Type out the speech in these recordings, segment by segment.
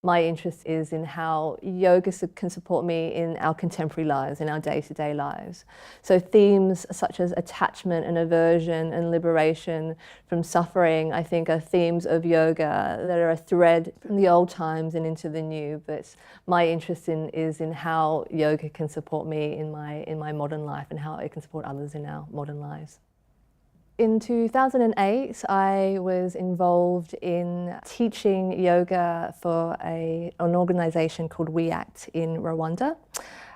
My interest is in how yoga can support me in our contemporary lives, in our day-to-day lives. So themes such as attachment and aversion and liberation from suffering, I think, are themes of yoga that are a thread from the old times and into the new. But my interest is in how yoga can support me in my modern life and how it can support others in our modern lives. In 2008, I was involved in teaching yoga for an organisation called We Act in Rwanda.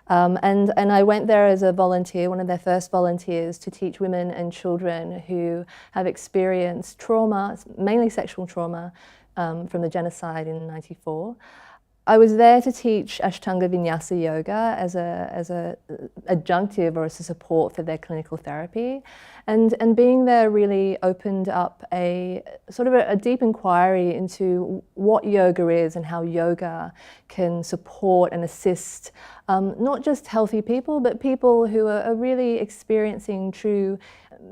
And I went there as a volunteer, one of their first volunteers, to teach women and children who have experienced trauma, mainly sexual trauma, from the genocide in '94. I was there to teach Ashtanga Vinyasa Yoga as a adjunctive or as a support for their clinical therapy. And being there really opened up a sort of a deep inquiry into what yoga is and how yoga can support and assist not just healthy people, but people who are really experiencing true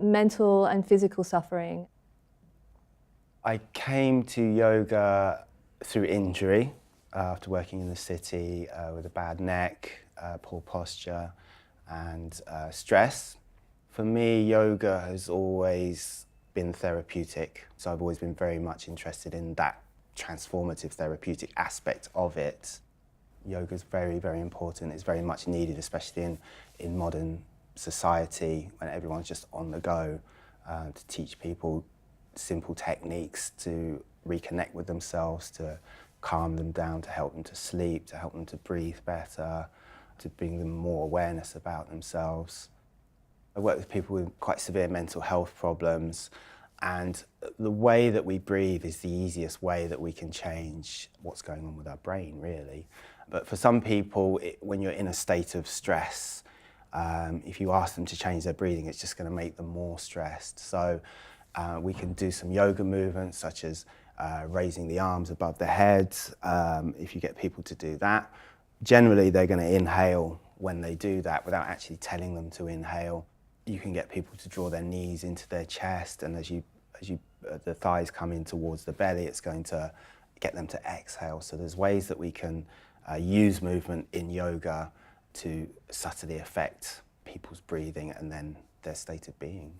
mental and physical suffering. I came to yoga through injury. After working in the city with a bad neck, poor posture and stress. For me, yoga has always been therapeutic, so I've always been very much interested in that transformative therapeutic aspect of it. Yoga is very, very important. It's very much needed, especially in modern society when everyone's just on the go, to teach people simple techniques to reconnect with themselves, to calm them down, to help them to sleep, to help them to breathe better, to bring them more awareness about themselves. I work with people with quite severe mental health problems, and the way that we breathe is the easiest way that we can change what's going on with our brain, really. But for some people, when you're in a state of stress, if you ask them to change their breathing, it's just going to make them more stressed. So we can do some yoga movements such as raising the arms above the head. If you get people to do that, generally they're going to inhale when they do that without actually telling them to inhale. You can get people to draw their knees into their chest, and as the thighs come in towards the belly, it's going to get them to exhale. So there's ways that we can use movement in yoga to subtly affect people's breathing and then their state of being.